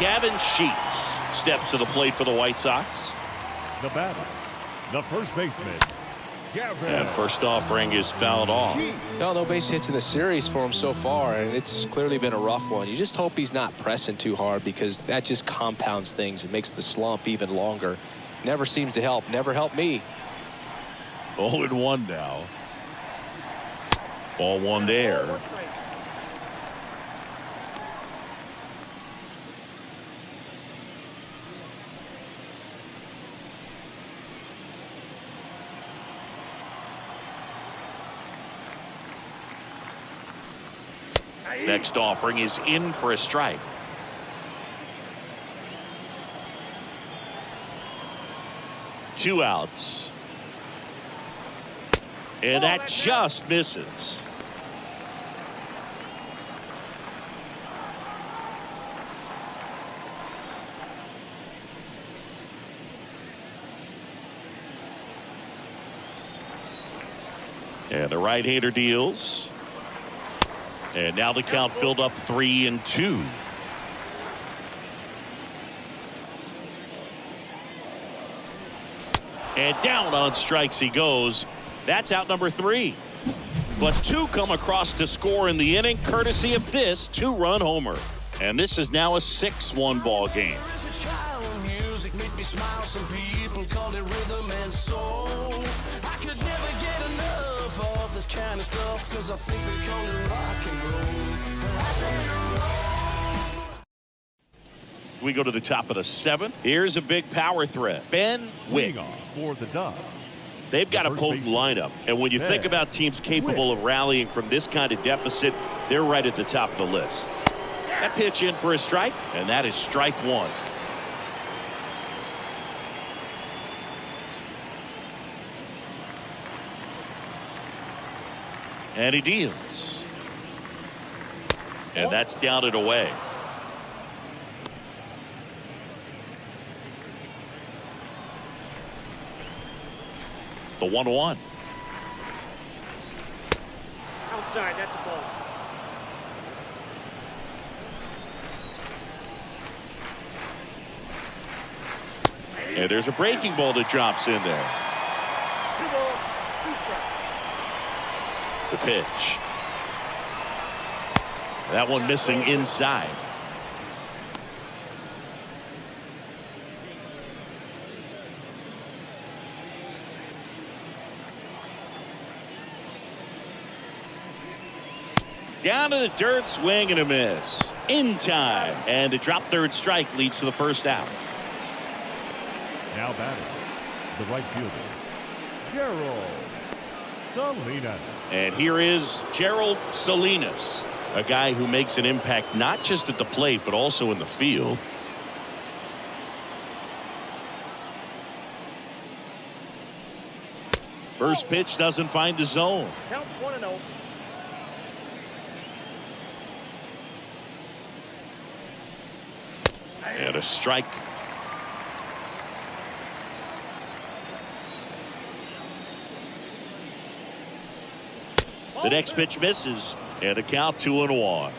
Gavin Sheets steps to the plate for the White Sox. The batter, the first baseman, Gavin. And first offering is fouled off. No base hits in the series for him so far, and it's clearly been a rough one. You just hope he's not pressing too hard, because that just compounds things. It makes the slump even longer. Never seems to help. Never helped me. 0-1 now. Ball one there. Next offering is in for a strike. Two outs. And that just misses. And the right-hander deals. And now the count filled up 3-2. And down on strikes he goes. That's out number 3. But 2 come across to score in the inning, courtesy of this 2-run homer. And this is now a 6-1 ball game. Music made me smile. Some people call it rhythm and soul. I could never get enough of this kind of stuff, cause I think they call it rock and roll. But I say roll. We go to the top of the 7th. Here's a big power threat. Ben Wick. Leading off for the Ducks. They've got a First potent baseman. lineup. And when you think about teams capable of rallying from this kind of deficit, they're right at the top of the list. That pitch in for a strike, and that is strike 1. And he deals. And that's down and away. The 1-1. Outside, that's a ball. And there's a breaking ball that drops in there. 2 balls, 2 strikes. The pitch. That one missing inside. Down to the dirt, swing and a miss. In time. And the drop third strike leads to the first out. Now batting, the right fielder, Gerald Salinas. And here is Gerald Salinas, a guy who makes an impact not just at the plate but also in the field. First pitch doesn't find the zone. Counts 1-0. And a strike. The next pitch misses, and a count 2-1.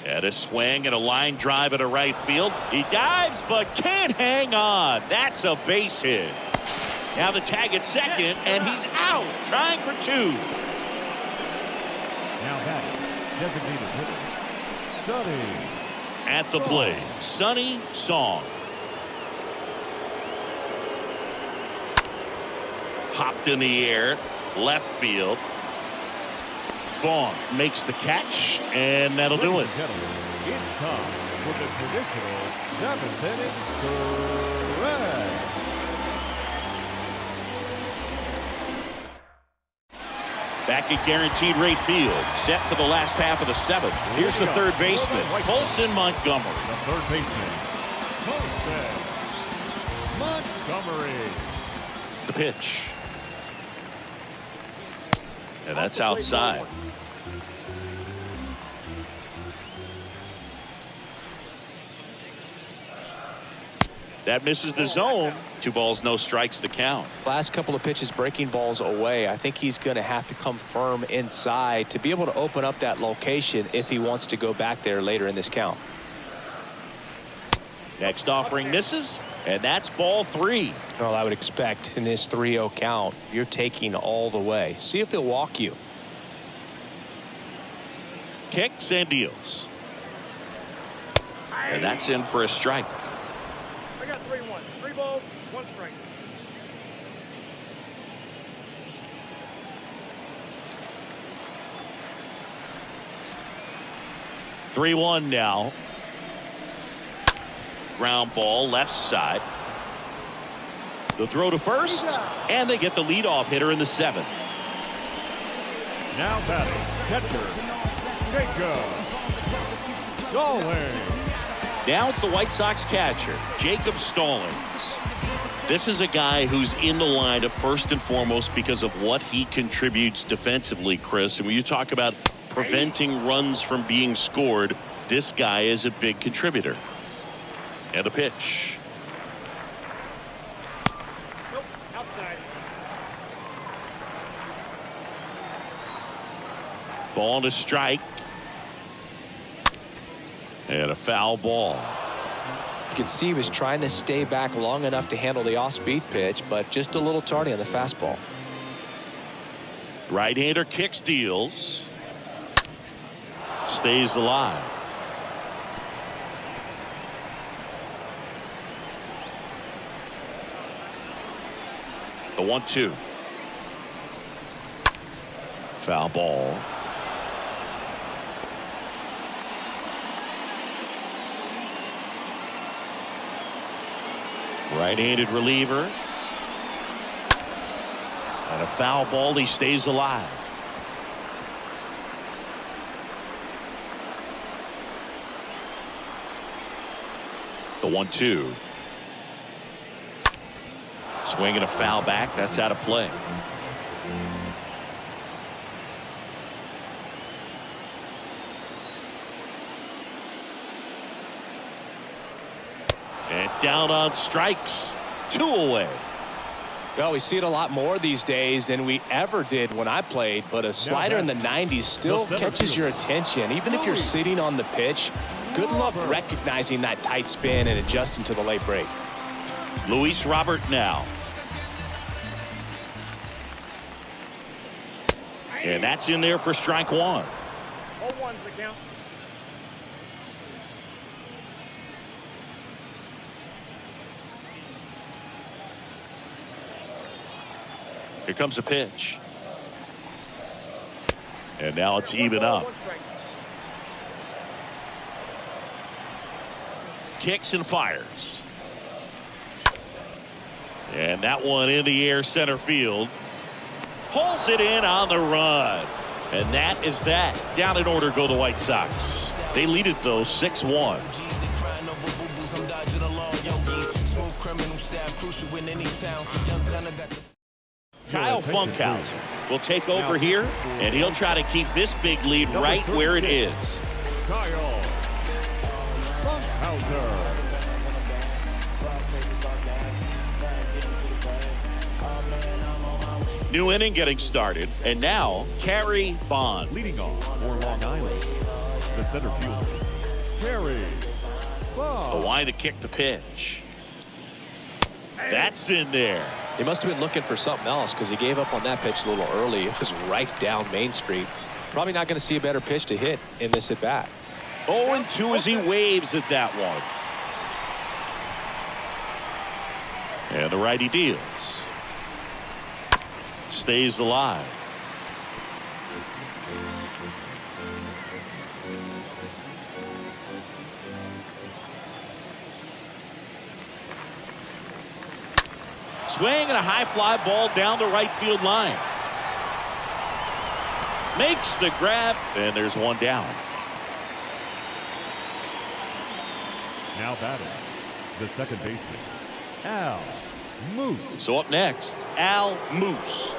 And a swing and a line drive at a right field. He dives but can't hang on. That's a base hit. Now the tag at second, and he's out, trying for 2. Now batting, designated hitter, Sonny. At the plate, Sonny Song. Popped in the air, left field. Vaughn makes the catch, and that'll do it. Ladies and gentlemen, it's time for the traditional 7th inning stretch. Back at guaranteed rate field, set for the last half of the 7th. Here's the third baseman, Colson Montgomery. The third baseman, Colson Montgomery. The pitch. And that's outside. That misses the zone. 2 balls, no strikes, the count. Last couple of pitches breaking balls away. I think he's going to have to come firm inside to be able to open up that location if he wants to go back there later in this count. Next offering misses, and that's ball 3. Well, I would expect in this 3-0 count, you're taking all the way. See if he'll walk you. Kicks and deals. And that's in for a strike. I got 3-1. 3 balls, 1 strike. (3-1) now. Ground ball left side. The throw to first, and they get the leadoff hitter in the 7th. Now batting, catcher, Jacob Stallings. Now it's the White Sox catcher, Jacob Stallings. This is a guy who's in the lineup first and foremost because of what he contributes defensively, Chris. And when you talk about preventing runs from being scored, this guy is a big contributor. And a pitch. Nope, outside. Ball to strike. And a foul ball. You could see he was trying to stay back long enough to handle the off-speed pitch, but just a little tardy on the fastball. Right-hander kicks, deals. Stays alive. The 1-2. Foul ball. Right-handed reliever. And a foul ball. He stays alive. The 1-2. Swinging a foul back. That's out of play. And down on strikes. 2 away. Well, we see it a lot more these days than we ever did when I played, but a slider in the 90s still catches your attention. Even if you're sitting on the pitch, good luck recognizing that tight spin and adjusting to the late break. Luis Robert now. And that's in there for strike 1. All ones the count. Here comes a pitch. And now it's even up. Kicks and fires. And that one in the air center field. Pulls it in on the run. And that is that. Down in order go the White Sox. They lead it though 6-1. Kyle Funkhouser will take over here, and he'll try to keep this big lead right where it is. Kyle Funkhouser. New inning getting started, and now Carrie Bond. Leading off for Long Island, the center fielder, Carrie Bond. A line to kick the pitch. That's in there. He must have been looking for something else because he gave up on that pitch a little early. It was right down Main Street. Probably not going to see a better pitch to hit in this at bat. 0-2 as he waves at that one. And the righty deals. Stays alive. Swing and a high fly ball down the right field line. Makes the grab, and there's one down. Now batting, the second baseman, Al Moose. So up next, Al Moose.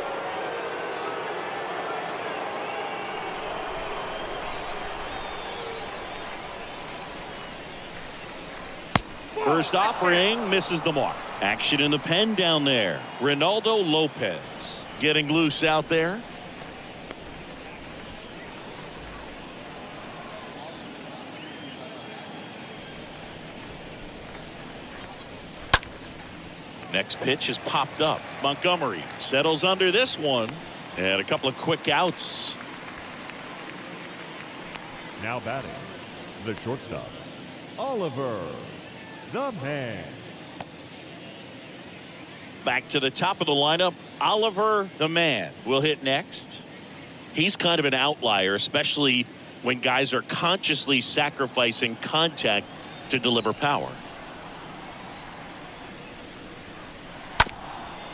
First offering misses the mark. Action in the pen down there. Ronaldo Lopez getting loose out there. Next pitch is popped up. Montgomery settles under this one. And a couple of quick outs. Now batting, the shortstop, Oliver the Man. Back to the top of the lineup, Oliver the Man will hit next. He's kind of an outlier, especially when guys are consciously sacrificing contact to deliver power.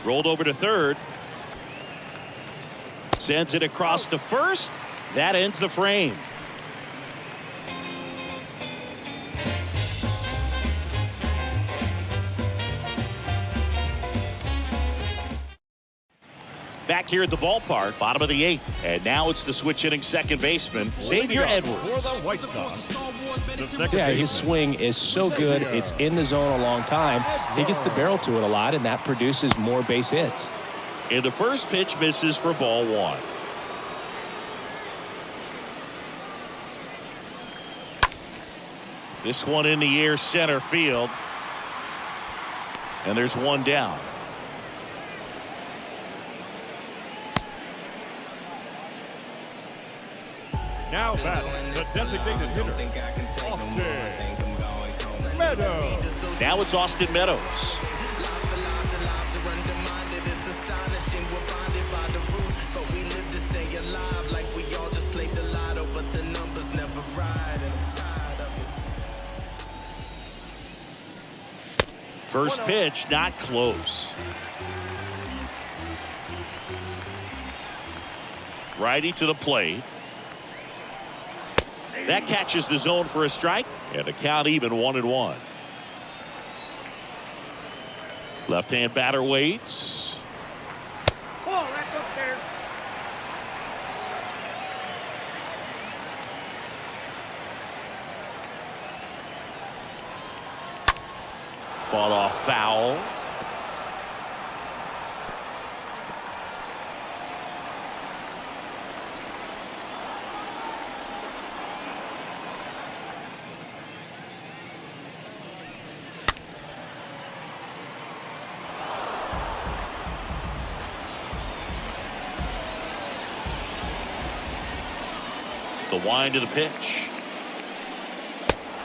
Rolled over to third. Sends it across to first. That ends the frame. Back here at the ballpark, bottom of the 8th. And now it's the switch hitting second baseman, Xavier For Edwards. the White Sox, the second Yeah, his baseman, swing is so good. It's in the zone a long time. He gets the barrel to it a lot, and that produces more base hits. And the first pitch misses for ball 1. This one in the air center field. And there's one down. now batting the designated hitter, Austin Meadows. Now it's Austin Meadows. First pitch, not close. Righty to the plate. That catches the zone for a strike, and the count even 1-1. Left-hand batter waits. Ball, that's up there. Fought off foul. The wind of the pitch.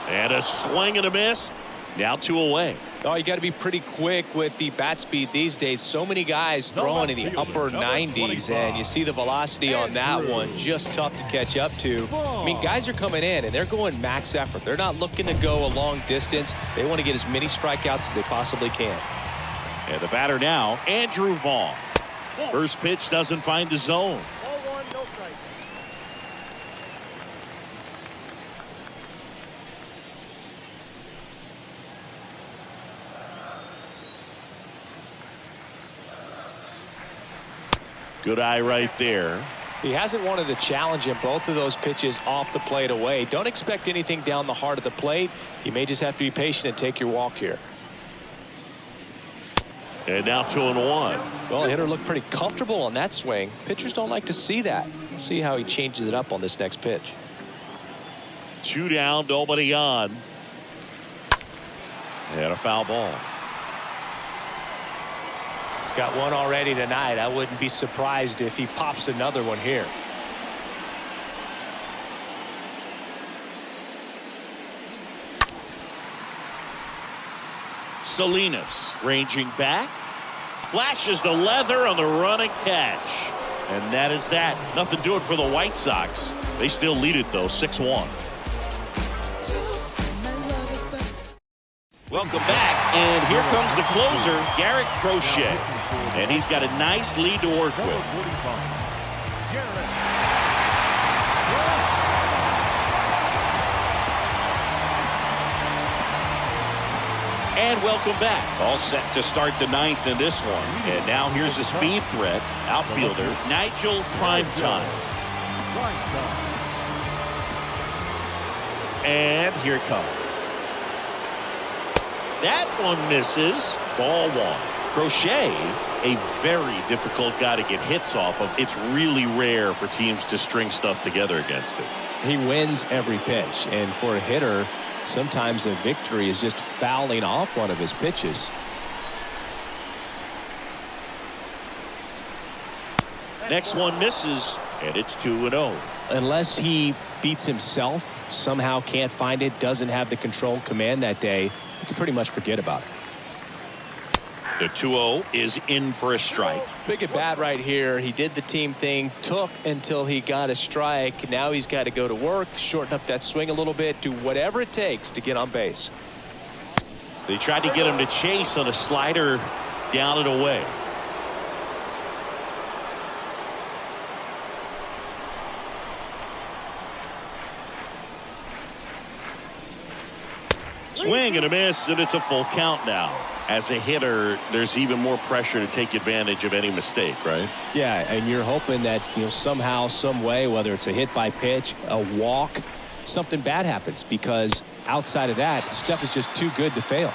And a swing and a miss. Now 2 away. Oh, you got to be pretty quick with the bat speed these days. So many guys throwing in the upper 90s, and you see the velocity on that one. Just tough to catch up to. I mean, guys are coming in, and they're going max effort. They're not looking to go a long distance. They want to get as many strikeouts as they possibly can. And the batter now, Andrew Vaughn. First pitch doesn't find the zone. Ball one, no strike. Good eye right there. He hasn't wanted to challenge him. Both of those pitches off the plate away. Don't expect anything down the heart of the plate. You may just have to be patient and take your walk here. And now 2-1. Well, the hitter looked pretty comfortable on that swing. Pitchers don't like to see that. We'll see how he changes it up on this next pitch. 2 down, nobody on. And a foul ball. He's got one already tonight. I wouldn't be surprised if he pops another one here. Salinas ranging back. Flashes the leather on the running catch. And that is that. Nothing doing for the White Sox. They still lead it, though, 6-1. Welcome back, and here comes the closer, Garrett Crochet. And he's got a nice lead to work Number with. 45, Garrett. And welcome back. All set to start the 9th in this one. And now here's the speed threat, outfielder Nigel Primetime. And here it comes. That one misses. Ball 1. Crochet, a very difficult guy to get hits off of. It's really rare for teams to string stuff together against him. He wins every pitch, and for a hitter, sometimes a victory is just fouling off one of his pitches. Next one misses, and it's 2-0. Unless he beats himself, somehow can't find it, doesn't have the control command that day, you can pretty much forget about it. The 2-0 is in for a strike. Big at bat right here. He did the team thing, took until he got a strike. Now he's got to go to work, shorten up that swing a little bit, do whatever it takes to get on base. They tried to get him to chase on a slider down and away. Swing and a miss, and it's a full count now. As a hitter, there's even more pressure to take advantage of any mistake, right? Yeah, and you're hoping that, somehow, some way, whether it's a hit by pitch, a walk, something bad happens, because outside of that, stuff is just too good to fail.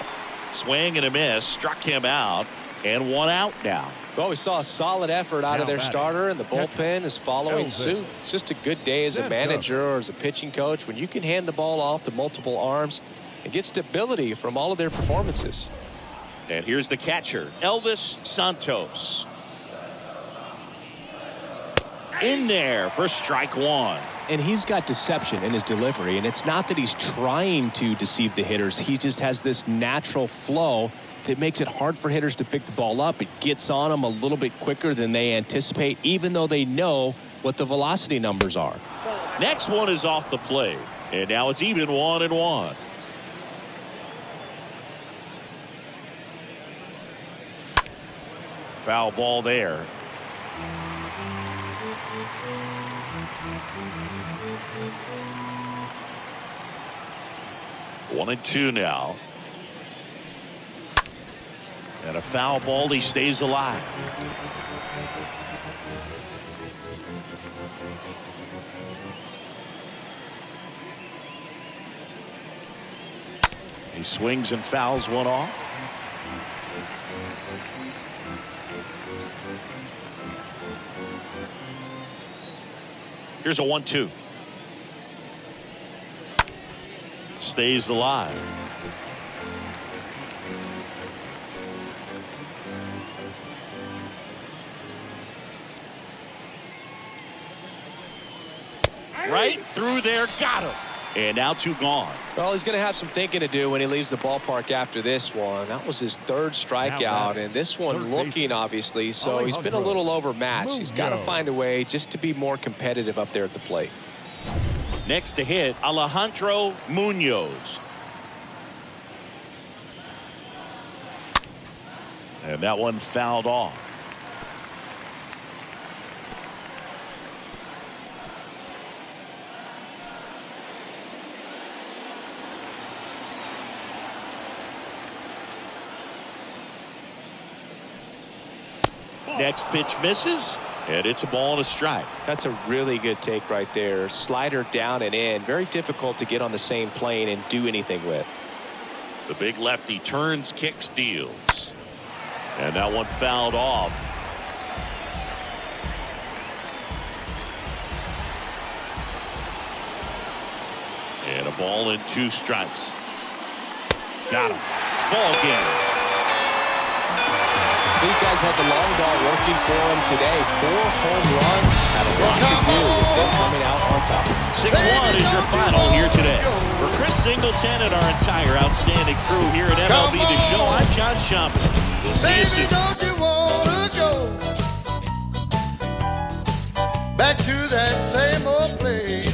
Swing and a miss, struck him out, and 1 out now. Well, we saw a solid effort out of their starter, and the bullpen is following suit. It's just a good day as a manager or as a pitching coach when you can hand the ball off to multiple arms and get stability from all of their performances. And here's the catcher, Elvis Santos. In there for strike 1. And he's got deception in his delivery, and it's not that he's trying to deceive the hitters. He just has this natural flow that makes it hard for hitters to pick the ball up. It gets on them a little bit quicker than they anticipate, even though they know what the velocity numbers are. Next one is off the plate, and now it's even 1-1. Foul ball there. One and 2 now. And a foul ball, he stays alive. He swings and fouls one off. Here's a 1-2. Stays alive. Right through there, got him. And now 2 gone. Well, he's going to have some thinking to do when he leaves the ballpark after this one. That was his 3rd strikeout, and this one looking, obviously, so he's been a little overmatched. He's got to find a way just to be more competitive up there at the plate. Next to hit, Alejandro Munoz. And that one fouled off. Next pitch misses, and it's a ball and a strike. That's a really good take right there. Slider down and in. Very difficult to get on the same plane and do anything with. The big lefty turns, kicks, deals. And that one fouled off. And a ball and 2 strikes. Got him. Ball game. These guys had the long ball working for them today. 4 home runs had a lot to do with them coming out on top. 6-1 is your final here today. For Chris Singleton and our entire outstanding crew here at MLB The Show, I'm John Schaumburg. We'll see you soon. Don't you wanna go back to that same old place?